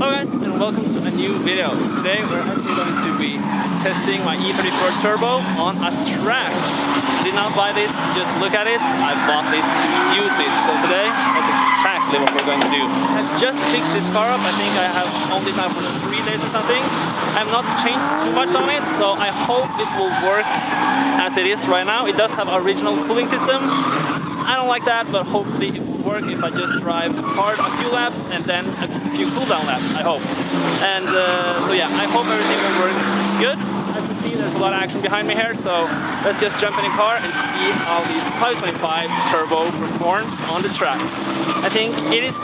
Hello guys, and welcome to a new video. Today we're actually going to be testing my E34 turbo on a track. I did not buy this to just look at it, I bought this to use it. So today, that's exactly what we're going to do. I just fixed this car up. I think I have owned it now for 3 days or something. I have not changed too much on it, so I hope it will work as it is right now. It does have original cooling system. I don't like that, but hopefully it will work if I just drive hard a few laps and then a few cool down laps, I hope. And so yeah, I hope everything will work good. As you see, there's a lot of action behind me here, so let's just jump in the car and see how this 525 turbo performs on the track. I think it is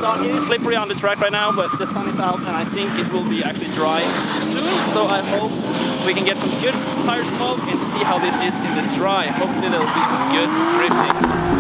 slippery on the track right now, but the sun is out and I think it will be actually dry soon, so I hope we can get some good tire smoke and see how this is in the dry. Hopefully there will be some good drifting.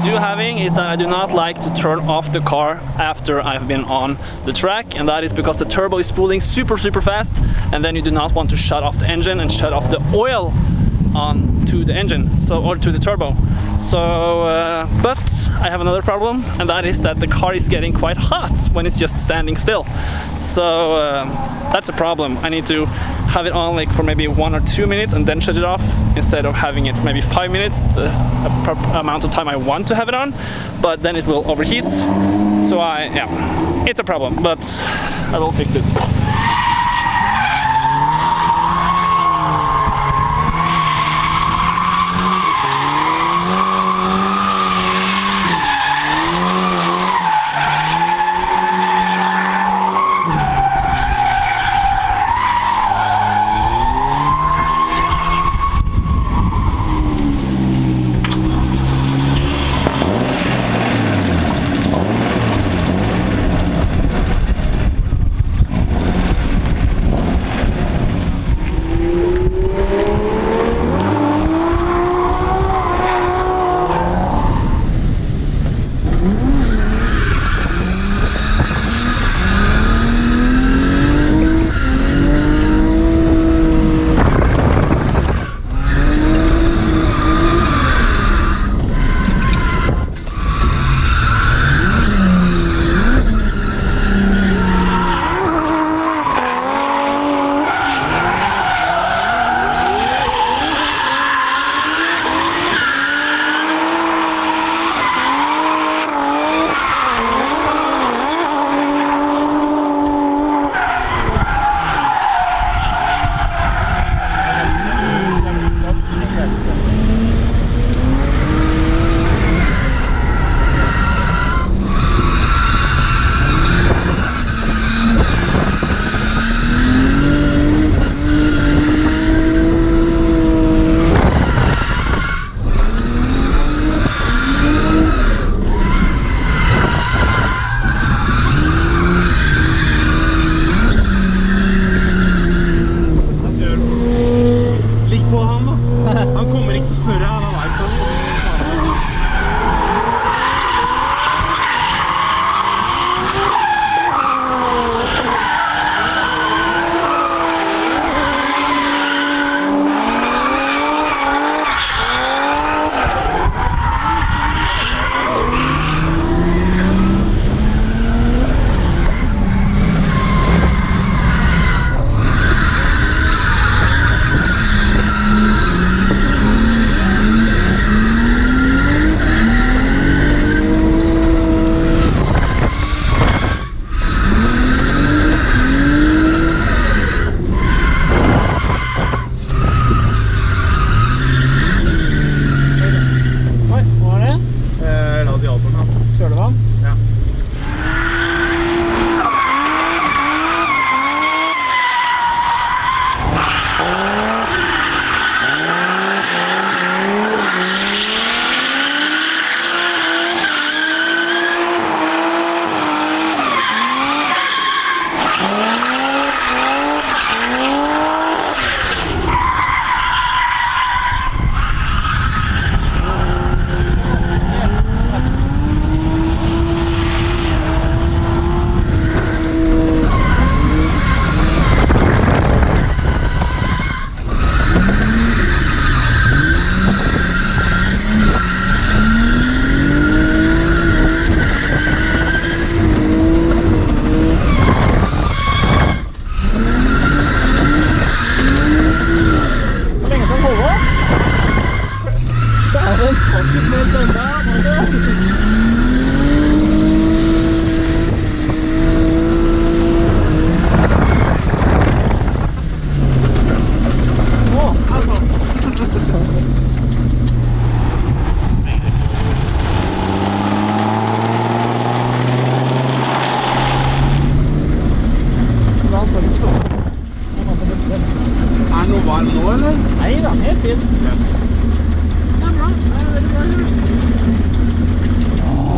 do having is that I do not like to turn off the car after I've been on the track, and that is because the turbo is spooling super fast, and then you do not want to shut off the engine and shut off the oil onto the engine, or to the turbo. So, but I have another problem, and that is that the car is getting quite hot when it's just standing still. So that's a problem. I need to have it on like for maybe 1 or 2 minutes and then shut it off, instead of having it for maybe 5 minutes, the amount of time I want to have it on, but then it will overheat. So yeah, it's a problem, but I will fix it.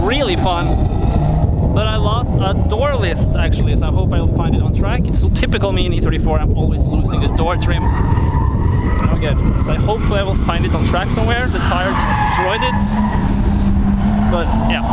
Really fun. But I lost a door list actually, so I hope I'll find it on track. It's so typical me in E34, I'm always losing the door trim. No good. So hopefully I will find it on track somewhere. The tire destroyed it. But yeah.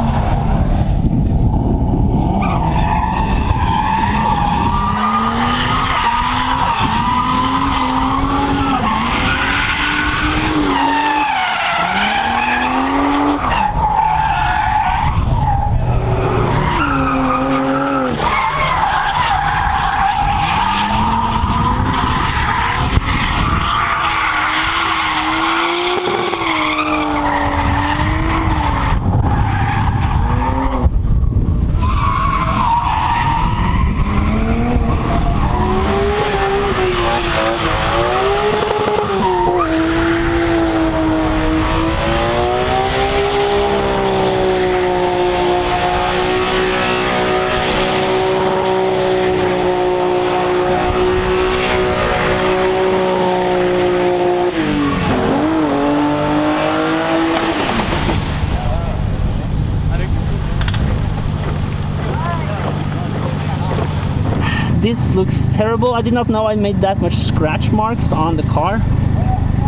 This looks terrible. I did not know I made that much scratch marks on the car,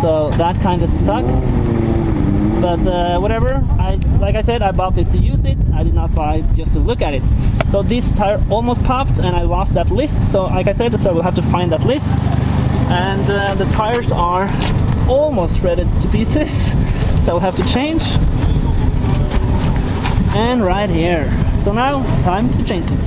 so that kind of sucks. But whatever. Like I said, I bought this to use it. I did not buy it just to look at it. So this tire almost popped, and I lost that list. So like I said, so I will have to find that list. And the tires are almost shredded to pieces, so I'll have to change. And right here. So now it's time to change it.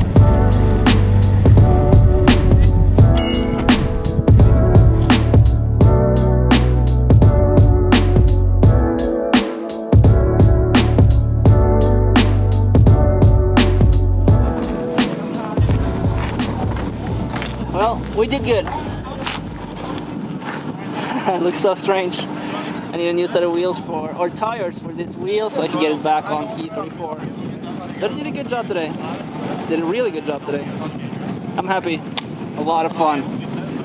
Well, we did good. It looks so strange. I need a new set of wheels or tires for this wheel so I can get it back on E34. But I did a good job today. Did a really good job today. I'm happy. A lot of fun.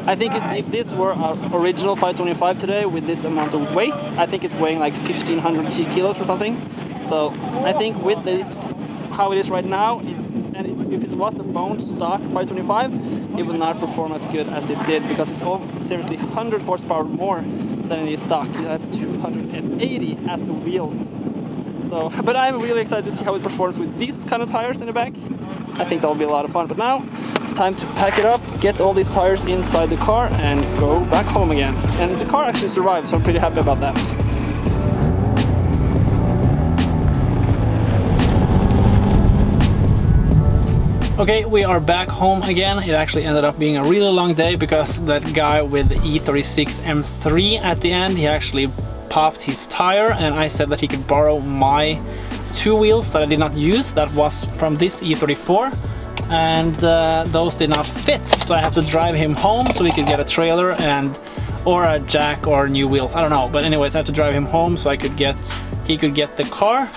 I think if this were our original 525 today with this amount of weight, I think it's weighing like 1500 kilos or something. So I think with this, how it is right now, if it was a bone stock 525, it would not perform as good as it did, because it's all seriously 100 horsepower more than in the stock. That's 280 at the wheels. So, but I'm really excited to see how it performs with these kind of tires in the back. I think that'll be a lot of fun. But now it's time to pack it up, get all these tires inside the car, and go back home again. And the car actually survived, so I'm pretty happy about that. Okay, we are back home again. It actually ended up being a really long day because that guy with the E36 M3 at the end, he actually popped his tire, and I said that he could borrow my two wheels that I did not use, that was from this E34, and those did not fit, so I have to drive him home so we could get a trailer or a jack or new wheels, I don't know. But anyways, I have to drive him home so he could get the car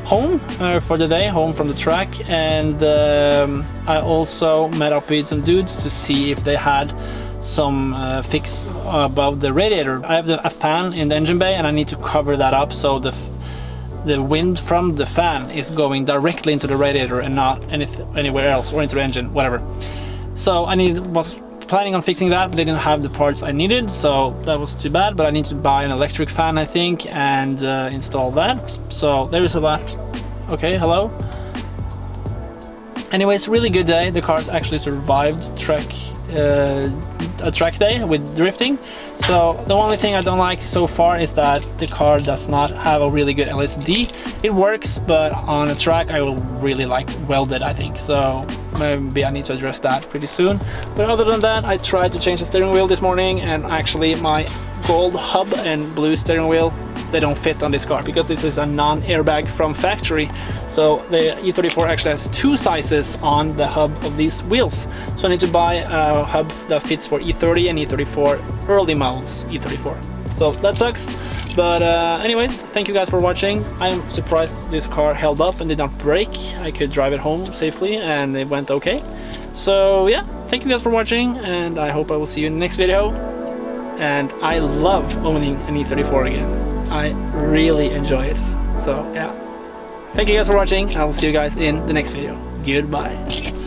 home for the day, home from the track. And I also met up with some dudes to see if they had some fix above the radiator. I have a fan in the engine bay, and I need to cover that up so the wind from the fan is going directly into the radiator and not anywhere else, or into the engine, whatever. So was planning on fixing that, but they didn't have the parts I needed, so that was too bad. But I need to buy an electric fan, I think, and install that. So there is a lot. Okay, hello. Anyways, really good day. The car's actually survived a track day with drifting. So the only thing I don't like so far is that the car does not have a really good LSD. It works, but on a track I will really like welded, I think. So maybe I need to address that pretty soon. But other than that, I tried to change the steering wheel this morning, and actually my gold hub and blue steering wheel, they don't fit on this car because this is a non-airbag from factory. So the E34 actually has two sizes on the hub of these wheels. So I need to buy a hub that fits for E30 and E34 early models E34. So that sucks. But anyways, thank you guys for watching. I'm surprised this car held up and did not break. I could drive it home safely and it went okay. So yeah, thank you guys for watching, and I hope I will see you in the next video. And I love owning an E34 again. I really enjoy it. So yeah, thank you guys for watching, and I will see you guys in the next video. Goodbye.